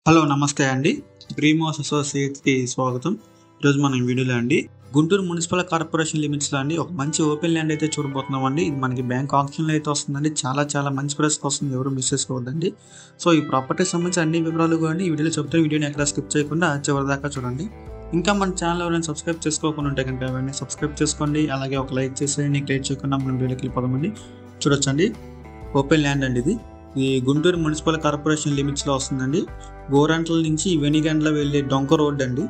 Hello నమస్తే అండి. డ్రీమోస్ అసోసియేట్స్కి స్వాగతం. ఈరోజు మనం వీడియోలో అండి గుంటూరు మున్సిపల్ కార్పొరేషన్ లిమిట్స్లో అండి ఒక మంచి ఓపెన్ ల్యాండ్ అయితే చూడబోతున్నాం అండి. ఇది మనకి బ్యాంక్ ఆప్షన్లో అయితే వస్తుందండి. చాలా మంచి ప్రైస్కి వస్తుంది, ఎవరు మిస్ చేసుకోవద్దండి. సో ఈ ప్రాపర్టీకి సంబంధించి అన్ని వివరాలు కానీ ఈ వీడియోలో చెప్తే వీడియోని ఎక్కడ స్కిప్ చేయకుండా చివరి దాకా చూడండి. ఇంకా మన ఛానల్ ఎవరైనా సబ్స్క్రైబ్ చేసుకోకుండా ఉంటే కనుక వెంటనే సబ్స్క్రైబ్ చేసుకోండి. అలాగే ఒక లైక్ చేసి నీకు లైక్ చేయకుండా మనం వీడియోకి వెళ్ళిపోదామండి. చూడొచ్చండి, ఓపెన్ ల్యాండ్ అండి. ఇది గుంటూరు మున్సిపల్ కార్పొరేషన్ లిమిట్స్లో వస్తుందండి. గోరంట్ల నుంచి వెనిగండ్ల వెళ్ళే డొంక రోడ్ అండి.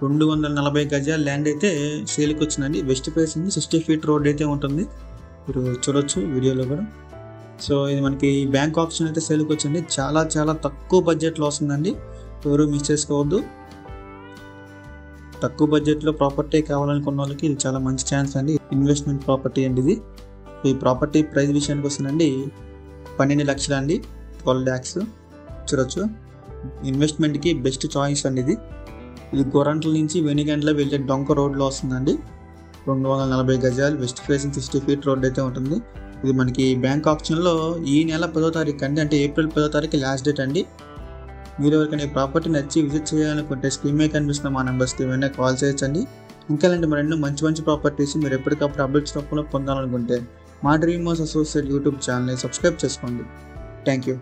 240 గజాల ల్యాండ్ అయితే సేల్కి వచ్చిందండి. వెస్ట్ ఫేసింగ్ 60 ఫీట్ రోడ్ అయితే ఉంటుంది, మీరు చూడొచ్చు వీడియోలో కూడా. సో ఇది మనకి బ్యాంక్ ఆప్షన్ అయితే సేల్కి వచ్చింది. చాలా తక్కువ బడ్జెట్లో వస్తుందండి, ఎవరు మిస్ చేసుకోవద్దు. తక్కువ బడ్జెట్లో ప్రాపర్టీ కావాలనుకున్న వాళ్ళకి ఇది చాలా మంచి ఛాన్స్ అండి. ఇన్వెస్ట్మెంట్ ప్రాపర్టీ అండి ఇది. ఈ ప్రాపర్టీ ప్రైస్ విషయానికి వస్తుందండి 12 లక్షలు అండి, 12 lakhs. చూడొచ్చు, ఇన్వెస్ట్మెంట్కి బెస్ట్ చాయిస్ అండి ఇది. ఇది గోరంట్ల నుంచి వెనిగండ్ల వెళ్ళే డొంక రోడ్లో వస్తుందండి. 240 గజాలు, వెస్ట్ ఫేసింగ్ 60 ఫీట్ రోడ్ అయితే ఉంటుంది. ఇది మనకి బ్యాంక్ ఆప్షన్లో ఈ నెల 10వ తారీఖు అండి, అంటే ఏప్రిల్ 10వ తారీఖు లాస్ట్ డేట్ అండి. మీరు ఎవరికైనా ఈ ప్రాపర్టీ నచ్చి విజిట్ చేయాలనుకుంటే స్క్రీన్ మీద కనిపిస్తున్న మా నెంబర్స్కి ఏమైనా కాల్ చేయొచ్చండి. ఇంకా అలాంటి మరెన్నో మంచి ప్రాపర్టీస్ మీరు ఎప్పటికప్పుడు అప్డేట్స్ రూపంలో పొందాలనుకుంటే మా డ్రీమోస్ అసోసియేట్ యూట్యూబ్ ఛానల్ని సబ్స్క్రైబ్ చేసుకోండి. Thank you.